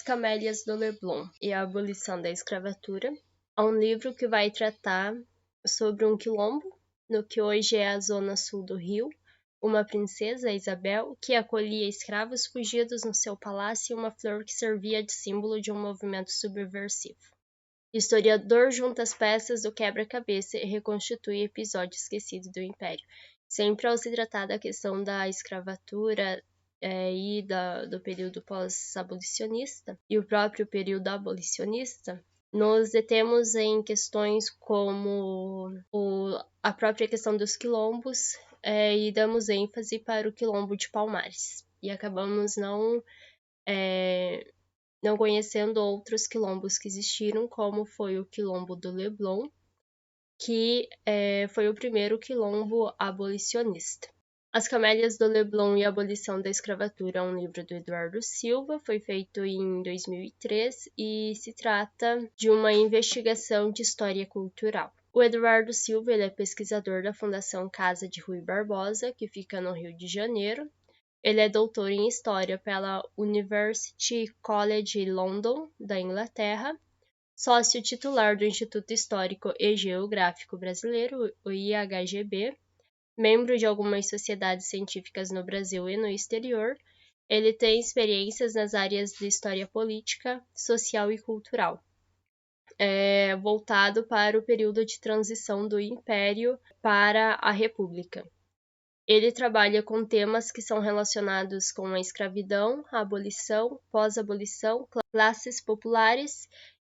As Camélias do Leblon e a Abolição da Escravatura. É um livro que vai tratar sobre um quilombo, no que hoje é a zona sul do Rio, uma princesa, Isabel, que acolhia escravos fugidos no seu palácio e uma flor que servia de símbolo de um movimento subversivo. O historiador junta as peças do quebra-cabeça e reconstitui episódios esquecidos do Império. Sempre ao se tratar da questão da escravatura e do período pós-abolicionista e o próprio período abolicionista, nos detemos em questões como a própria questão dos quilombos e damos ênfase para o quilombo de Palmares. E acabamos não conhecendo outros quilombos que existiram, como foi o quilombo do Leblon, que foi o primeiro quilombo abolicionista. As Camélias do Leblon e a Abolição da Escravatura é um livro do Eduardo Silva, foi feito em 2003 e se trata de uma investigação de história cultural. O Eduardo Silva ele é pesquisador da Fundação Casa de Rui Barbosa, que fica no Rio de Janeiro. Ele é doutor em História pela University College London, da Inglaterra, sócio titular do Instituto Histórico e Geográfico Brasileiro, o IHGB, membro de algumas sociedades científicas no Brasil e no exterior. Ele tem experiências nas áreas de história política, social e cultural, voltado para o período de transição do Império para a República. Ele trabalha com temas que são relacionados com a escravidão, a abolição, pós-abolição, classes populares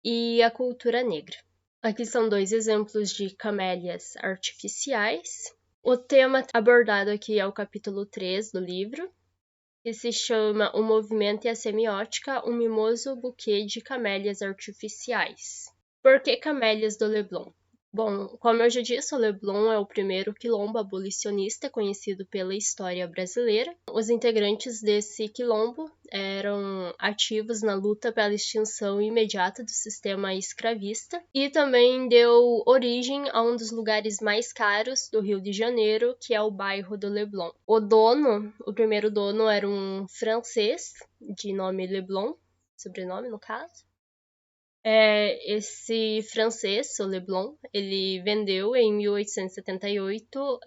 e a cultura negra. Aqui são 2 exemplos de camélias artificiais. O tema abordado aqui é o capítulo 3 do livro, que se chama O Movimento e a Semiótica, um mimoso buquê de camélias artificiais. Por que Camélias do Leblon? Bom, como eu já disse, o Leblon é o primeiro quilombo abolicionista conhecido pela história brasileira. Os integrantes desse quilombo eram ativos na luta pela extinção imediata do sistema escravista e também deu origem a um dos lugares mais caros do Rio de Janeiro, que é o bairro do Leblon. O primeiro dono era um francês de nome Leblon, sobrenome no caso. Esse francês, o Leblon, ele vendeu em 1878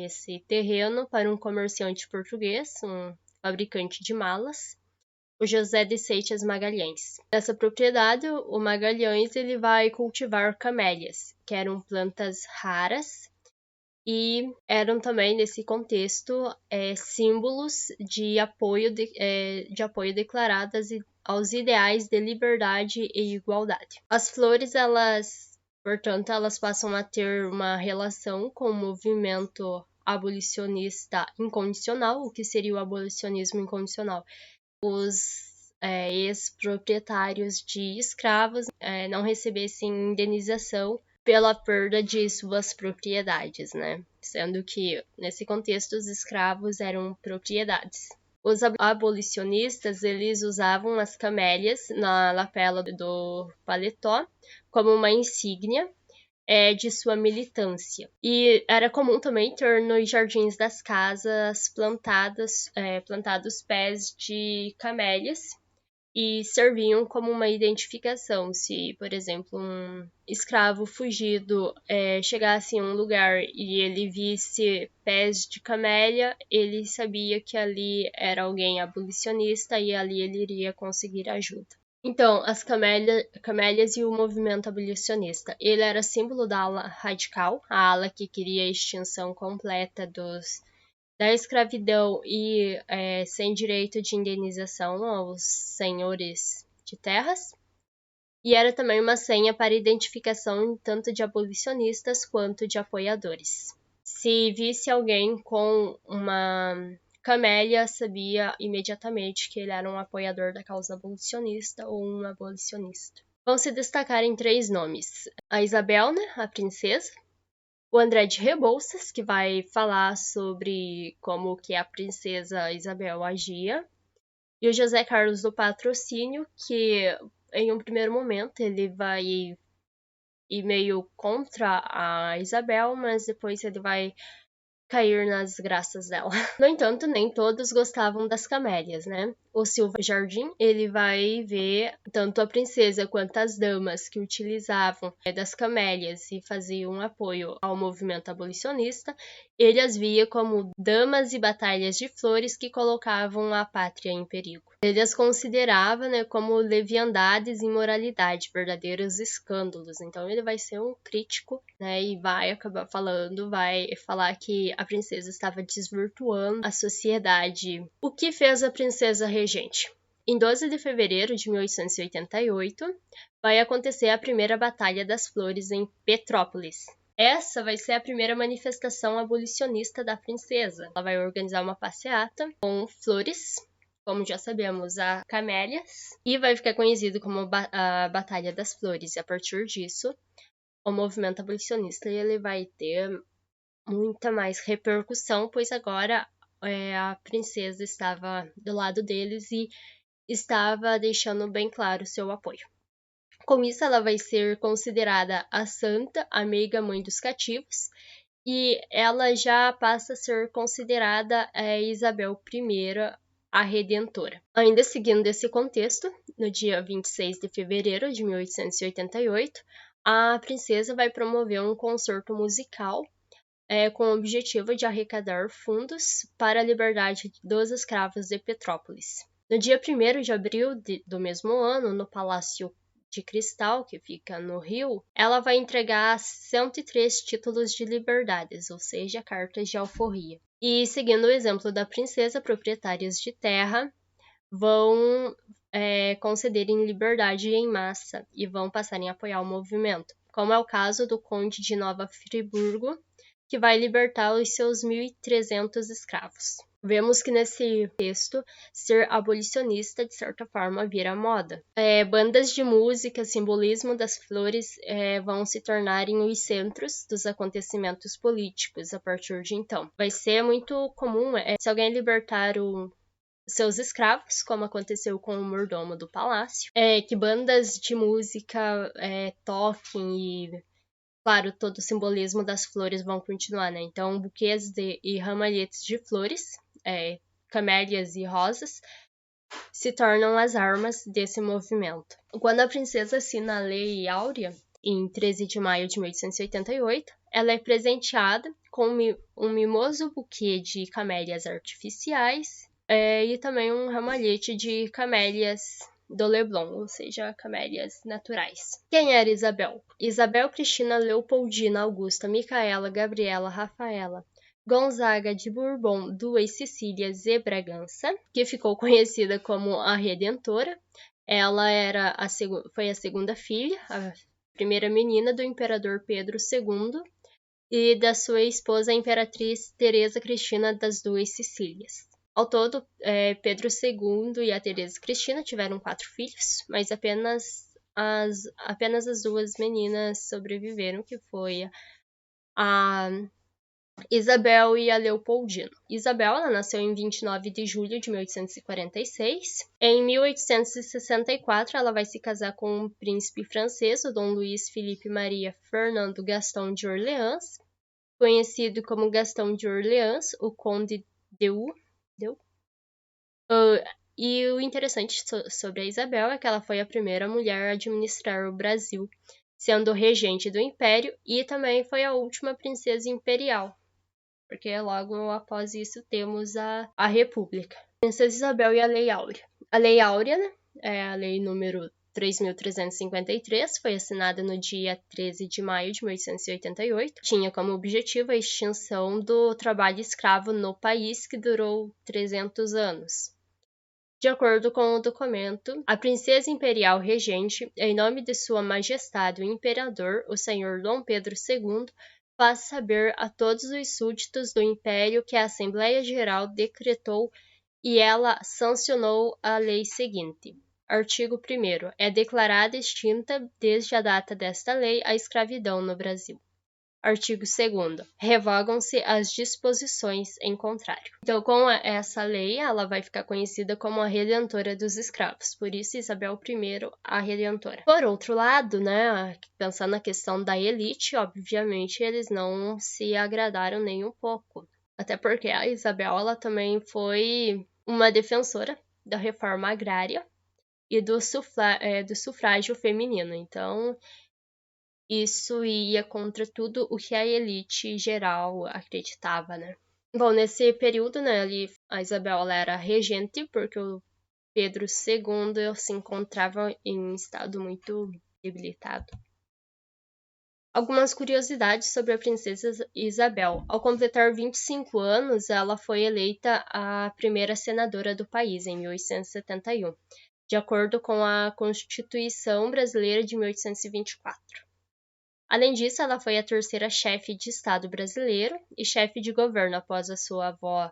esse terreno para um comerciante português, um fabricante de malas, o José de Seixas Magalhães. Nessa propriedade, o Magalhães ele vai cultivar camélias, que eram plantas raras e eram também, nesse contexto, símbolos de apoio declarado aos ideais de liberdade e igualdade. As flores, portanto, elas passam a ter uma relação com o movimento abolicionista incondicional. O que seria o abolicionismo incondicional? Os ex-proprietários de escravos não recebessem indenização pela perda de suas propriedades, né? Sendo que, nesse contexto, os escravos eram propriedades. Os abolicionistas, eles usavam as camélias na lapela do paletó como uma insígnia de sua militância. E era comum também ter nos jardins das casas plantados pés de camélias, e serviam como uma identificação. Se, por exemplo, um escravo fugido chegasse em um lugar e ele visse pés de camélia, ele sabia que ali era alguém abolicionista e ali ele iria conseguir ajuda. Então, as camélias e o movimento abolicionista. Ele era símbolo da ala radical, a ala que queria a extinção completa da escravidão e sem direito de indenização aos senhores de terras. E era também uma senha para identificação tanto de abolicionistas quanto de apoiadores. Se visse alguém com uma camélia, sabia imediatamente que ele era um apoiador da causa abolicionista ou um abolicionista. Vão se destacar em 3 nomes. A Isabel, né, a princesa. O André de Rebouças, que vai falar sobre como que a princesa Isabel agia. E o José Carlos do Patrocínio, que em um primeiro momento ele vai ir meio contra a Isabel, mas depois ele vai cair nas graças dela. No entanto, nem todos gostavam das camélias, né? O Silva Jardim, ele vai ver tanto a princesa quanto as damas que utilizavam das camélias e faziam apoio ao movimento abolicionista, ele as via como damas e batalhas de flores que colocavam a pátria em perigo. Ele as considerava, né, como leviandades e imoralidade, verdadeiros escândalos. Então ele vai ser um crítico, né, e vai falar que a princesa estava desvirtuando a sociedade. O que fez a princesa regente? Em 12 de fevereiro de 1888, vai acontecer a primeira Batalha das Flores em Petrópolis. Essa vai ser a primeira manifestação abolicionista da princesa. Ela vai organizar uma passeata com flores, como já sabemos, a camélias, e vai ficar conhecido como a Batalha das Flores. E a partir disso, o movimento abolicionista ele vai ter muita mais repercussão, pois agora a princesa estava do lado deles e estava deixando bem claro seu apoio. Com isso, ela vai ser considerada a santa, a meiga mãe dos cativos, e ela já passa a ser considerada Isabel I, a Redentora. Ainda seguindo esse contexto, no dia 26 de fevereiro de 1888, a princesa vai promover um concerto musical com o objetivo de arrecadar fundos para a liberdade dos escravos de Petrópolis. No dia 1º de abril do mesmo ano, no Palácio de Cristal, que fica no Rio, ela vai entregar 103 títulos de liberdades, ou seja, cartas de alforria. E, seguindo o exemplo da princesa, proprietários de terra vão concederem liberdade em massa e vão passar a apoiar o movimento, como é o caso do conde de Nova Friburgo, que vai libertar os seus 1.300 escravos. Vemos que nesse texto, ser abolicionista, de certa forma, vira moda. Bandas de música, simbolismo das flores vão se tornarem os centros dos acontecimentos políticos a partir de então. Vai ser muito comum, se alguém libertar seus escravos, como aconteceu com o mordomo do palácio, que bandas de música toquem e, claro, todo o simbolismo das flores vão continuar, né? Então, buquês e ramalhetes de flores, camélias e rosas, se tornam as armas desse movimento. Quando a princesa assina a Lei Áurea, em 13 de maio de 1888, ela é presenteada com um mimoso buquê de camélias artificiais e também um ramalhete de camélias do Leblon, ou seja, camélias naturais. Quem era Isabel? Isabel Cristina Leopoldina Augusta Micaela Gabriela Rafaela Gonzaga de Bourbon, Duas Sicílias e Bragança, que ficou conhecida como a Redentora. Ela foi a segunda filha, a primeira menina do imperador Pedro II e da sua esposa, a imperatriz Teresa Cristina das Duas Sicílias. Ao todo, Pedro II e a Teresa Cristina tiveram 4 filhos, mas apenas as duas meninas sobreviveram, que foi a Isabel e a Leopoldina. Isabel ela nasceu em 29 de julho de 1846. Em 1864, ela vai se casar com um príncipe francês, o Dom Luís Felipe Maria Fernando Gaston de Orleans, conhecido como Gastão de Orleans, o Conde de U. E o interessante sobre a Isabel é que ela foi a primeira mulher a administrar o Brasil, sendo regente do Império, e também foi a última princesa imperial, porque logo após isso temos a República. Princesa Isabel e a Lei Áurea. A Lei Áurea, né, é a lei número 3.353, foi assinada no dia 13 de maio de 1888. Tinha como objetivo a extinção do trabalho escravo no país, que durou 300 anos. De acordo com o documento, a princesa imperial regente, em nome de Sua Majestade o Imperador, o Senhor Dom Pedro II, faz saber a todos os súditos do Império que a Assembleia Geral decretou e ela sancionou a lei seguinte. Artigo 1º. É declarada extinta, desde a data desta lei, a escravidão no Brasil. Artigo 2º. Revogam-se as disposições em contrário. Então, com essa lei, ela vai ficar conhecida como a Redentora dos Escravos. Por isso, Isabel I, a Redentora. Por outro lado, né, pensando na questão da elite, obviamente, eles não se agradaram nem um pouco. Até porque a Isabel ela também foi uma defensora da reforma agrária e do sufrágio feminino. Então, isso ia contra tudo o que a elite geral acreditava, né? Bom, nesse período, né, a Isabel ela era regente, porque o Pedro II se encontrava em estado muito debilitado. Algumas curiosidades sobre a princesa Isabel. Ao completar 25 anos, ela foi eleita a primeira senadora do país, em 1871, de acordo com a Constituição Brasileira de 1824. Além disso, ela foi a terceira chefe de Estado brasileiro e chefe de governo após a sua avó,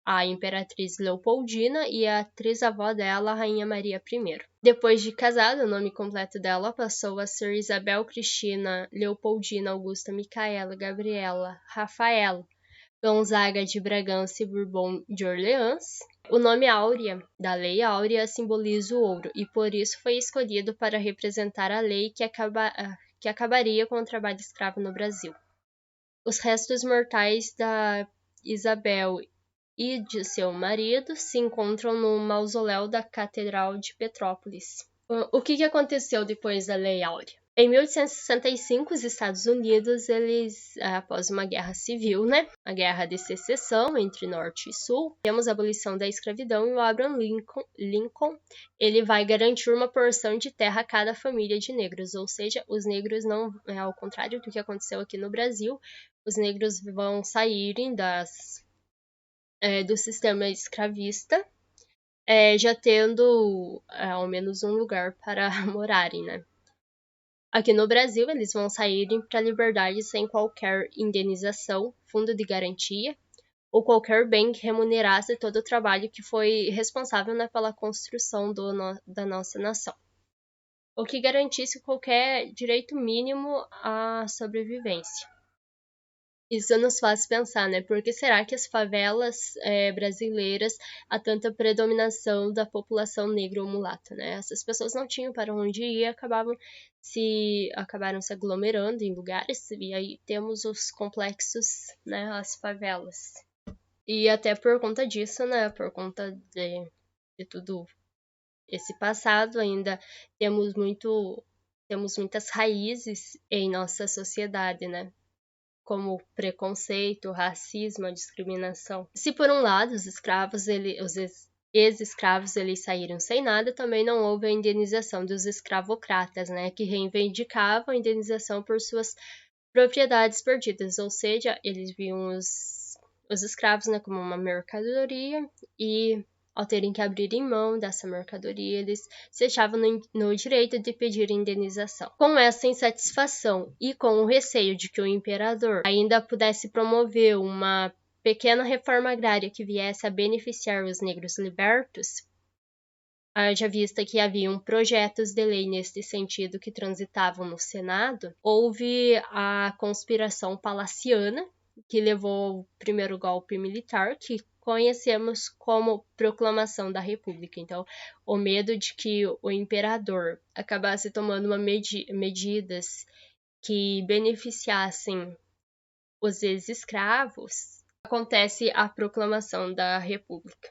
a Imperatriz Leopoldina, e a trisavó dela, a Rainha Maria I. Depois de casada, o nome completo dela passou a ser Isabel Cristina Leopoldina Augusta Micaela Gabriela Rafaela Gonzaga de Bragança e Bourbon de Orleans. O nome Áurea, da Lei Áurea, simboliza o ouro, e por isso foi escolhido para representar a lei que acabaria com o trabalho escravo no Brasil. Os restos mortais da Isabel e de seu marido se encontram no mausoléu da Catedral de Petrópolis. O que aconteceu depois da Lei Áurea? Em 1865, os Estados Unidos, após uma guerra civil, né, a Guerra de Secessão entre Norte e Sul, temos a abolição da escravidão e o Abraham Lincoln, ele vai garantir uma porção de terra a cada família de negros, ou seja, os negros não, ao contrário do que aconteceu aqui no Brasil, os negros vão saírem do sistema escravista, já tendo ao menos um lugar para morarem, né? Aqui no Brasil, eles vão saírem para a liberdade sem qualquer indenização, fundo de garantia ou qualquer bem que remunerasse todo o trabalho que foi responsável, né, pela construção da nossa nação, ou que garantisse qualquer direito mínimo à sobrevivência. Isso nos faz pensar, né? Por que será que as favelas brasileiras há tanta predominação da população negra ou mulata, né? Essas pessoas não tinham para onde ir e acabaram se aglomerando em lugares, e aí temos os complexos, né? As favelas. E até por conta disso, né? Por conta de tudo esse passado, ainda temos muitas raízes em nossa sociedade, né? Como preconceito, racismo, discriminação. Se por um lado os ex-escravos eles saíram sem nada, também não houve a indenização dos escravocratas, né, que reivindicavam a indenização por suas propriedades perdidas, ou seja, eles viam os escravos, né, como uma mercadoria, e ao terem que abrir mão dessa mercadoria, eles se achavam no direito de pedir indenização. Com essa insatisfação e com o receio de que o imperador ainda pudesse promover uma pequena reforma agrária que viesse a beneficiar os negros libertos, haja vista que haviam projetos de lei neste sentido que transitavam no Senado, houve a conspiração palaciana, que levou ao primeiro golpe militar, que conhecemos como Proclamação da República. Então, o medo de que o imperador acabasse tomando medidas que beneficiassem os ex-escravos, acontece a Proclamação da República.